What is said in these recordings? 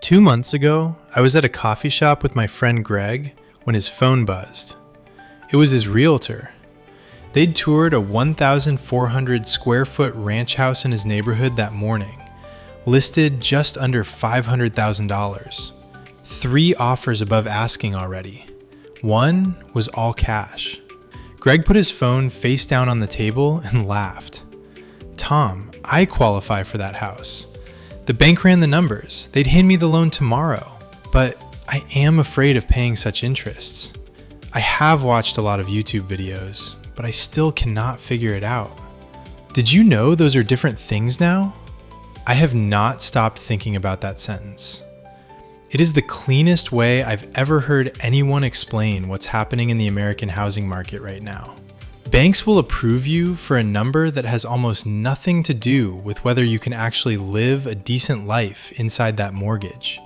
2 months ago, I was at a coffee shop with my friend Greg when his phone buzzed. It was his realtor. They'd toured a 1,400 square foot ranch house in his neighborhood that morning, listed just under $500,000. 3 offers above asking already. One was all cash. Greg put his phone face down on the table and laughed. "Tom, I qualify for that house. The bank ran the numbers. They'd hand me the loan tomorrow, but I am afraid of paying such interests. I have watched a lot of YouTube videos, but I still cannot figure it out." Did you know those are different things now? I have not stopped thinking about that sentence. It is the cleanest way I've ever heard anyone explain what's happening in the American housing market right now. Banks will approve you for a number that has almost nothing to do with whether you can actually live a decent life inside that mortgage.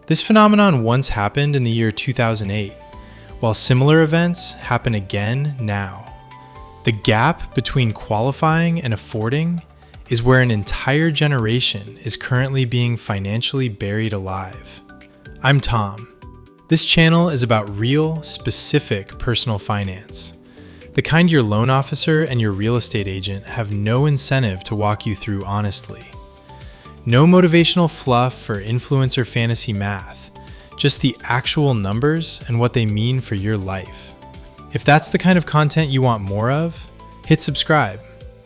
This phenomenon once happened in the year 2008, while similar events happen again now. The gap between qualifying and affording is where an entire generation is currently being financially buried alive. I'm Tom. This channel is about real, specific personal finance. The kind your loan officer and your real estate agent have no incentive to walk you through honestly. No motivational fluff or influencer fantasy math, just the actual numbers and what they mean for your life. If that's the kind of content you want more of, hit subscribe.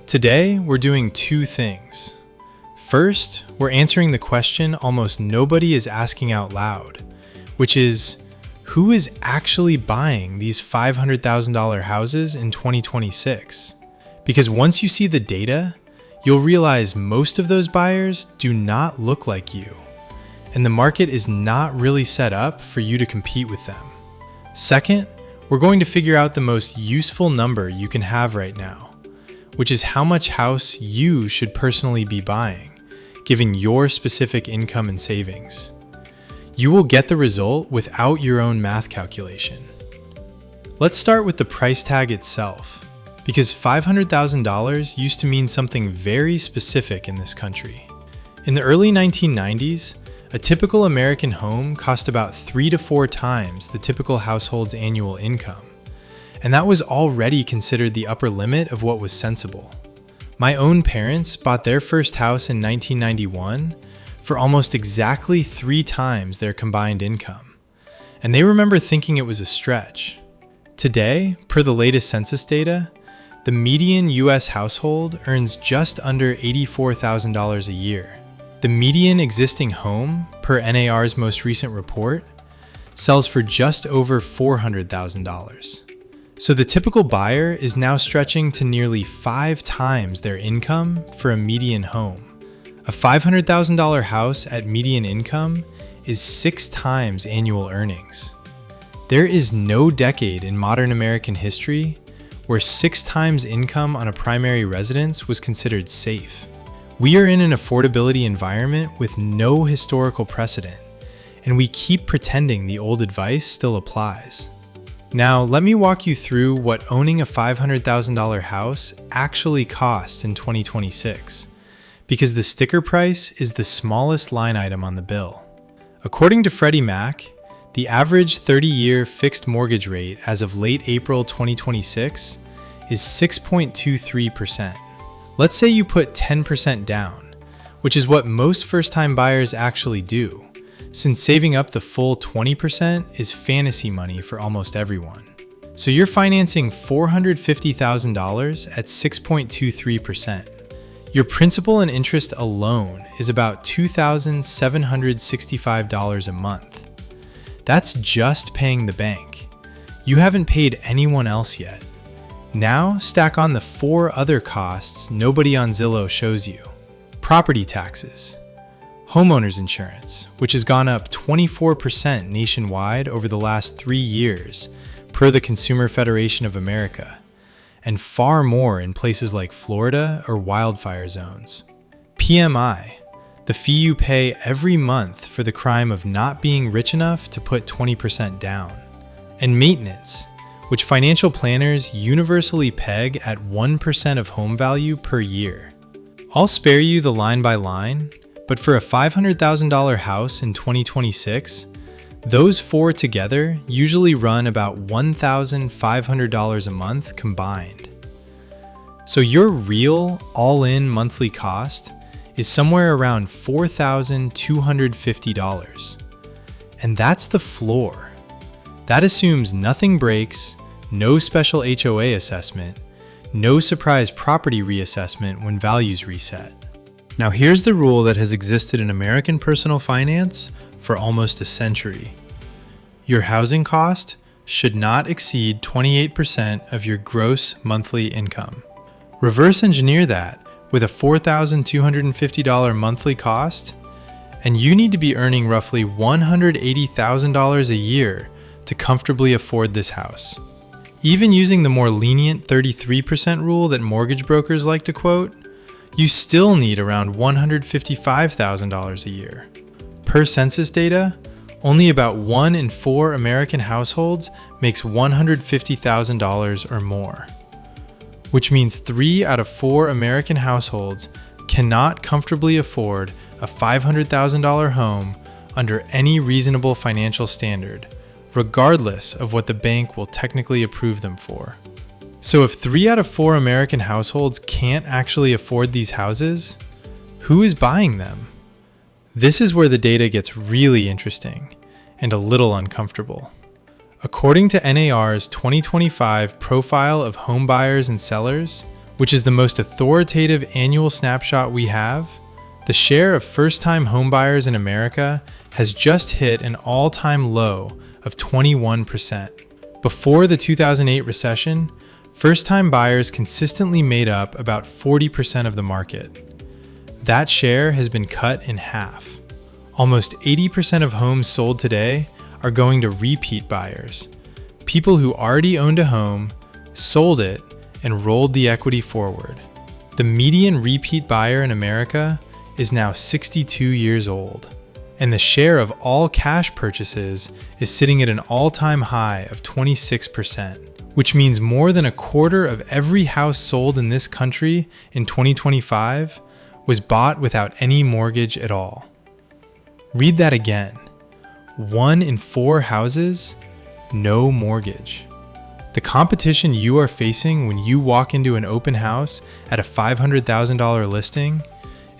Today, we're doing 2 things. First, we're answering the question almost nobody is asking out loud, which is, who is actually buying these $500,000 houses in 2026? Because once you see the data, you'll realize most of those buyers do not look like you, and the market is not really set up for you to compete with them. Second, we're going to figure out the most useful number you can have right now, which is how much house you should personally be buying, given your specific income and savings. You will get the result without your own math calculation. Let's start with the price tag itself, because $500,000 used to mean something very specific in this country. In the early 1990s, a typical American home cost about 3 to 4 times the typical household's annual income, and that was already considered the upper limit of what was sensible. My own parents bought their first house in 1991 for almost exactly 3 times their combined income, and they remember thinking it was a stretch. Today, per the latest census data, the median US household earns just under $84,000 a year. The median existing home, per NAR's most recent report, sells for just over $400,000. So the typical buyer is now stretching to nearly 5 times their income for a median home. A $500,000 house at median income is 6 times annual earnings. There is no decade in modern American history where 6 times income on a primary residence was considered safe. We are in an affordability environment with no historical precedent, and we keep pretending the old advice still applies. Now, let me walk you through what owning a $500,000 house actually costs in 2026, because the sticker price is the smallest line item on the bill. According to Freddie Mac, the average 30-year fixed mortgage rate as of late April 2026 is 6.23%. Let's say you put 10% down, which is what most first-time buyers actually do, since saving up the full 20% is fantasy money for almost everyone. So you're financing $450,000 at 6.23%. Your principal and interest alone is about $2,765 a month. That's just paying the bank. You haven't paid anyone else yet. Now stack on the 4 other costs nobody on Zillow shows you. Property taxes, homeowners insurance, which has gone up 24% nationwide over the last 3 years, per the Consumer Federation of America, and far more in places like Florida or wildfire zones. PMI, the fee you pay every month for the crime of not being rich enough to put 20% down. And maintenance, which financial planners universally peg at 1% of home value per year. I'll spare you the line by line, But for a $500,000 house in 2026, those four together usually run about $1,500 a month combined. So your real all-in monthly cost is somewhere around $4,250. And that's the floor. That assumes nothing breaks, no special HOA assessment, no surprise property reassessment when values reset. Now here's the rule that has existed in American personal finance for almost a century. Your housing cost should not exceed 28% of your gross monthly income. Reverse engineer that with a $4,250 monthly cost, and you need to be earning roughly $180,000 a year to comfortably afford this house. Even using the more lenient 33% rule that mortgage brokers like to quote, you still need around $155,000 a year. Per census data, only about 1 in 4 American households makes $150,000 or more, which means 3 out of 4 American households cannot comfortably afford a $500,000 home under any reasonable financial standard, regardless of what the bank will technically approve them for. So if 3 out of 4 American households can't actually afford these houses, who is buying them? This is where the data gets really interesting and a little uncomfortable. According to NAR's 2025 Profile of Home Buyers and Sellers, which is the most authoritative annual snapshot we have, the share of first-time homebuyers in America has just hit an all-time low of 21%. Before the 2008 recession, first-time buyers consistently made up about 40% of the market. That share has been cut in half. Almost 80% of homes sold today are going to repeat buyers, people who already owned a home, sold it, and rolled the equity forward. The median repeat buyer in America is now 62 years old, and the share of all cash purchases is sitting at an all-time high of 26%, which means more than a quarter of every house sold in this country in 2025 was bought without any mortgage at all. Read that again. 1 in 4 houses, no mortgage. The competition you are facing when you walk into an open house at a $500,000 listing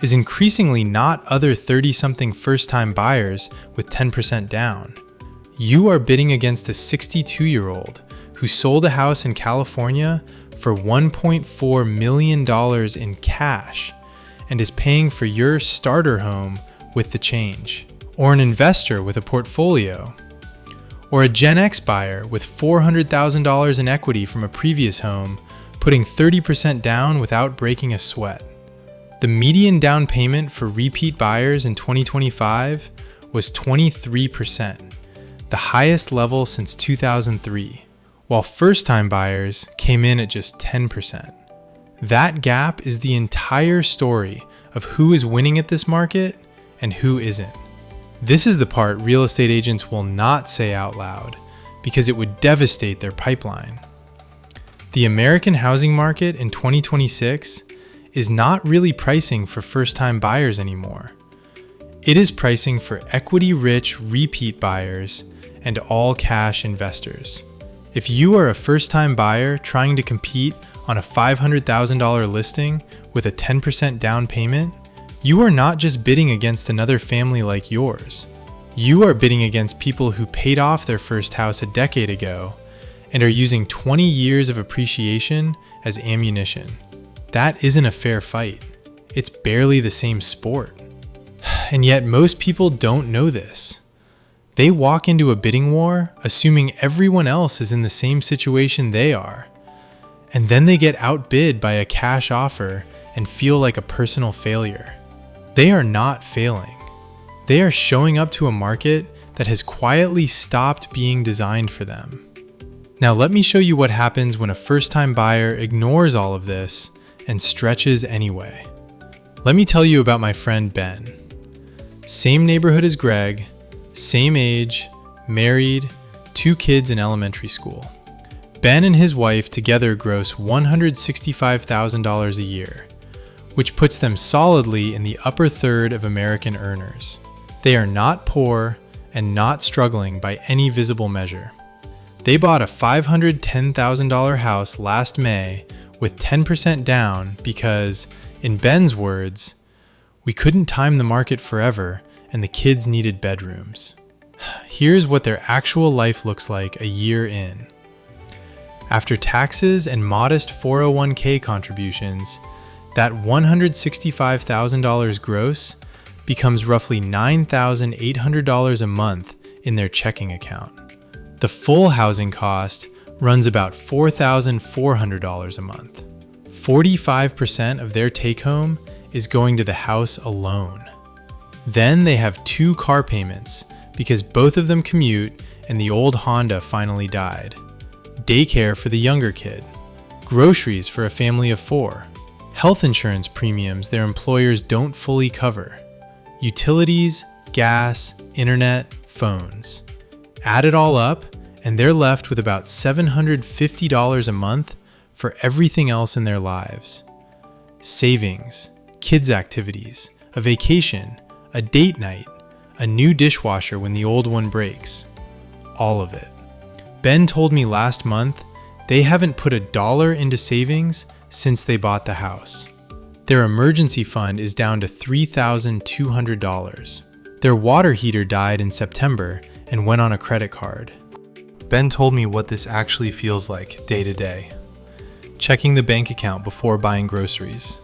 is increasingly not other 30-something first-time buyers with 10% down. You are bidding against a 62-year-old who sold a house in California for $1.4 million in cash and is paying for your starter home with the change, or an investor with a portfolio, or a Gen X buyer with $400,000 in equity from a previous home, putting 30% down without breaking a sweat. The median down payment for repeat buyers in 2025 was 23%, the highest level since 2003, while first-time buyers came in at just 10%. That gap is the entire story of who is winning at this market and who isn't. This is the part real estate agents will not say out loud because it would devastate their pipeline. The American housing market in 2026 is not really pricing for first-time buyers anymore. It is pricing for equity-rich repeat buyers and all-cash investors. If you are a first-time buyer trying to compete on a $500,000 listing with a 10% down payment, you are not just bidding against another family like yours. You are bidding against people who paid off their first house a decade ago and are using 20 years of appreciation as ammunition. That isn't a fair fight. It's barely the same sport. And yet most people don't know this. They walk into a bidding war assuming everyone else is in the same situation they are. And then they get outbid by a cash offer and feel like a personal failure. They are not failing. They are showing up to a market that has quietly stopped being designed for them. Now let me show you what happens when a first-time buyer ignores all of this and stretches anyway. Let me tell you about my friend Ben. Same neighborhood as Greg, same age, married, 2 kids in elementary school. Ben and his wife together gross $165,000 a year, which puts them solidly in the upper third of American earners. They are not poor and not struggling by any visible measure. They bought a $510,000 house last May with 10% down because, in Ben's words, we couldn't time the market forever and the kids needed bedrooms. Here's what their actual life looks like a year in. After taxes and modest 401k contributions, that $165,000 gross becomes roughly $9,800 a month in their checking account. The full housing cost runs about $4,400 a month. 45% of their take-home is going to the house alone. Then they have 2 car payments because both of them commute and the old Honda finally died. Daycare for the younger kid. Groceries for a family of 4. Health insurance premiums their employers don't fully cover. Utilities, gas, internet, phones. Add it all up, and they're left with about $750 a month for everything else in their lives. Savings, kids' activities, a vacation, a date night, a new dishwasher when the old one breaks. All of it. Ben told me last month they haven't put $1 into savings since they bought the house. Their emergency fund is down to $3,200. Their water heater died in September and went on a credit card. Ben told me what this actually feels like day to day. Checking the bank account before buying groceries.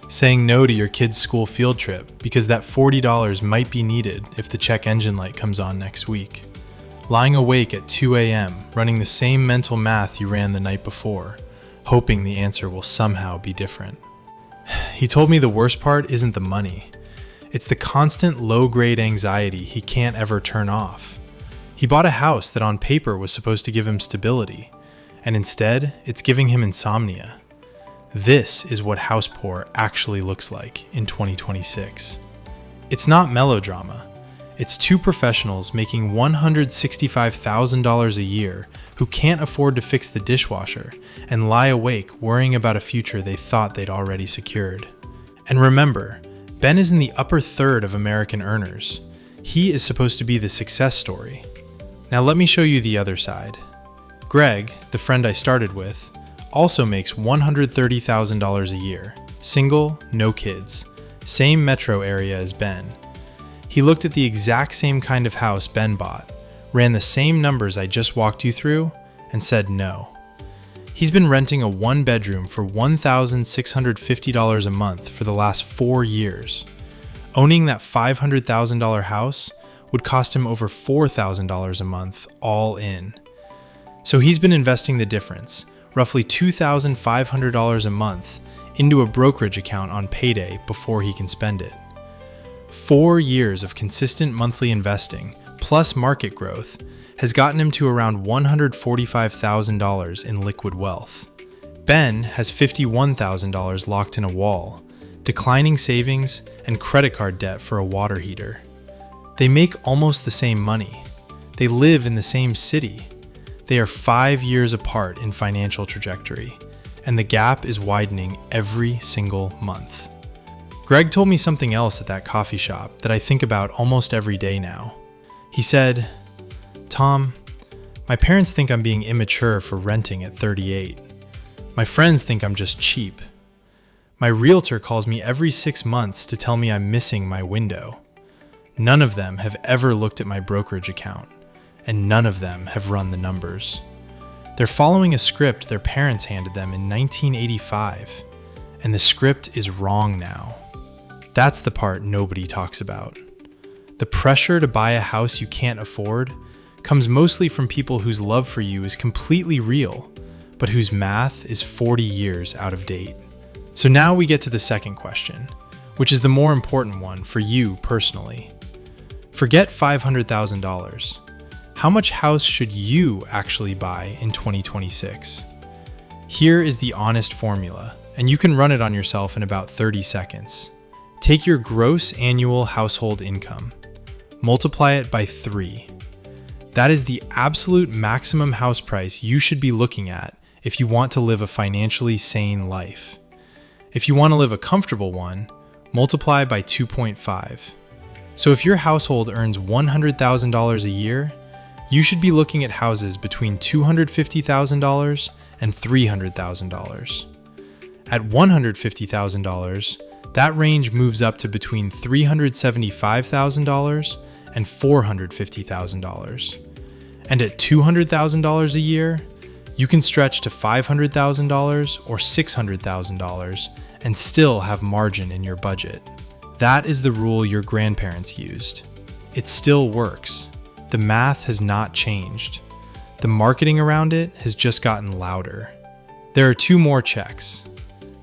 Saying no to your kid's school field trip because that $40 might be needed if the check engine light comes on next week. Lying awake at 2 a.m., running the same mental math you ran the night before, hoping the answer will somehow be different. He told me the worst part isn't the money. It's the constant low-grade anxiety he can't ever turn off. He bought a house that on paper was supposed to give him stability, and instead, it's giving him insomnia. This is what house poor actually looks like in 2026. It's not melodrama. It's 2 professionals making $165,000 a year who can't afford to fix the dishwasher and lie awake worrying about a future they thought they'd already secured. And remember, Ben is in the upper third of American earners. He is supposed to be the success story. Now let me show you the other side. Greg, the friend I started with, also makes $130,000 a year, single, no kids, same metro area as Ben. He looked at the exact same kind of house Ben bought, ran the same numbers I just walked you through, and said no. He's been renting a 1-bedroom for $1,650 a month for the last 4 years. Owning that $500,000 house would cost him over $4,000 a month, all in. So he's been investing the difference, roughly $2,500 a month, into a brokerage account on payday before he can spend it. 4 years of consistent monthly investing, plus market growth, has gotten him to around $145,000 in liquid wealth. Ben has $51,000 locked in a wall, declining savings, and credit card debt for a water heater. They make almost the same money. They live in the same city. They are 5 years apart in financial trajectory, and the gap is widening every single month. Greg told me something else at that coffee shop that I think about almost every day now. He said, "Tom, my parents think I'm being immature for renting at 38. My friends think I'm just cheap. My realtor calls me every 6 months to tell me I'm missing my window. None of them have ever looked at my brokerage account, and none of them have run the numbers. They're following a script their parents handed them in 1985, and the script is wrong now." That's the part nobody talks about. The pressure to buy a house you can't afford comes mostly from people whose love for you is completely real, but whose math is 40 years out of date. So now we get to the second question, which is the more important one for you personally. Forget $500,000. How much house should you actually buy in 2026? Here is the honest formula, and you can run it on yourself in about 30 seconds. Take your gross annual household income, multiply it by 3. That is the absolute maximum house price you should be looking at if you want to live a financially sane life. If you want to live a comfortable one, multiply by 2.5. So if your household earns $100,000 a year, you should be looking at houses between $250,000 and $300,000. At $150,000, that range moves up to between $375,000 and $450,000. And at $200,000 a year, you can stretch to $500,000 or $600,000 and still have margin in your budget. That is the rule your grandparents used. It still works. The math has not changed. The marketing around it has just gotten louder. There are two more checks.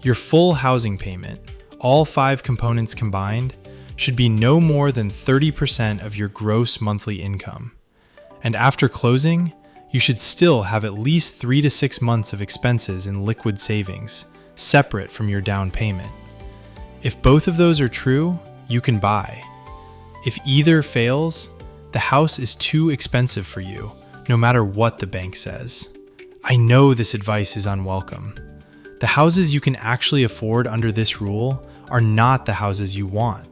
Your full housing payment, all 5 components combined, should be no more than 30% of your gross monthly income. And after closing, you should still have at least 3 to 6 months of expenses in liquid savings, separate from your down payment. If both of those are true, you can buy. If either fails, the house is too expensive for you, no matter what the bank says. I know this advice is unwelcome. The houses you can actually afford under this rule are not the houses you want.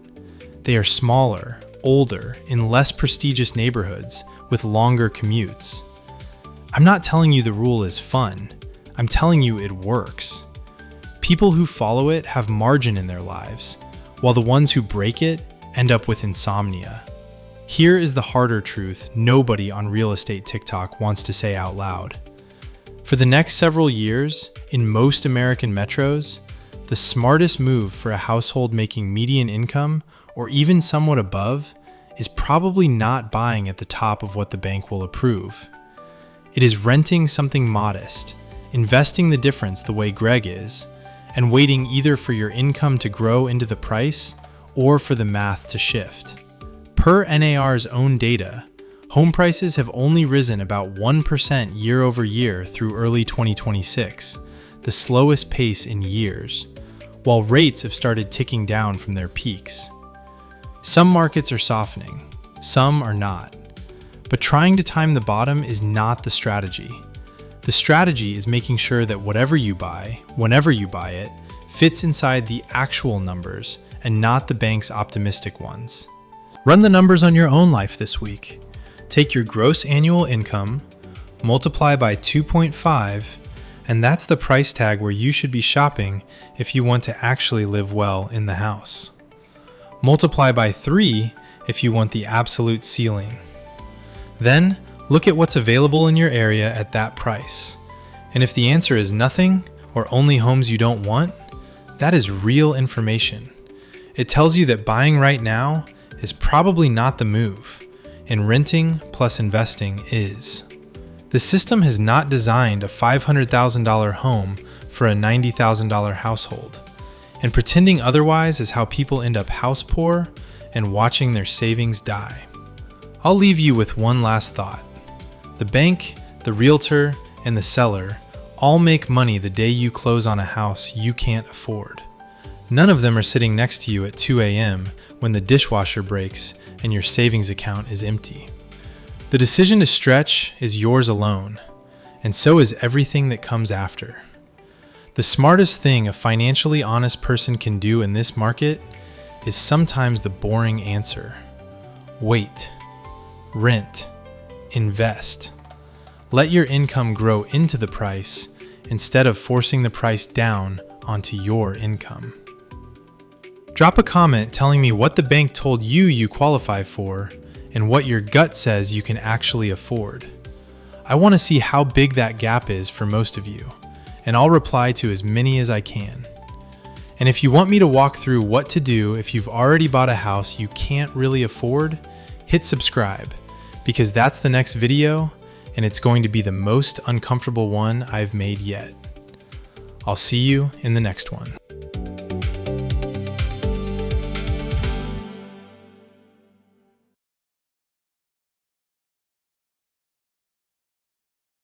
They are smaller, older, in less prestigious neighborhoods with longer commutes. I'm not telling you the rule is fun. I'm telling you it works. People who follow it have margin in their lives, while the ones who break it end up with insomnia. Here is the harder truth nobody on real estate TikTok wants to say out loud. For the next several years, in most American metros, the smartest move for a household making median income, or even somewhat above, is probably not buying at the top of what the bank will approve. It is renting something modest, investing the difference the way Greg is, and waiting either for your income to grow into the price or for the math to shift. Per NAR's own data, home prices have only risen about 1% year over year through early 2026, the slowest pace in years, while rates have started ticking down from their peaks. Some markets are softening, some are not. But trying to time the bottom is not the strategy. The strategy is making sure that whatever you buy, whenever you buy it, fits inside the actual numbers and not the bank's optimistic ones. Run the numbers on your own life this week. Take your gross annual income, multiply by 2.5, and that's the price tag where you should be shopping if you want to actually live well in the house. Multiply by 3 if you want the absolute ceiling. Then, look at what's available in your area at that price. And if the answer is nothing, or only homes you don't want, that is real information. It tells you that buying right now is probably not the move, and renting plus investing is. The system has not designed a $500,000 home for a $90,000 household, and pretending otherwise is how people end up house poor and watching their savings die. I'll leave you with one last thought. The bank, the realtor, and the seller all make money the day you close on a house you can't afford. None of them are sitting next to you at 2 a.m. when the dishwasher breaks and your savings account is empty. The decision to stretch is yours alone, and so is everything that comes after. The smartest thing a financially honest person can do in this market is sometimes the boring answer. Wait, rent, invest. Let your income grow into the price instead of forcing the price down onto your income. Drop a comment telling me what the bank told you qualify for and what your gut says you can actually afford. I want to see how big that gap is for most of you, and I'll reply to as many as I can. And if you want me to walk through what to do if you've already bought a house you can't really afford, hit subscribe, because that's the next video, and it's going to be the most uncomfortable one I've made yet. I'll see you in the next one.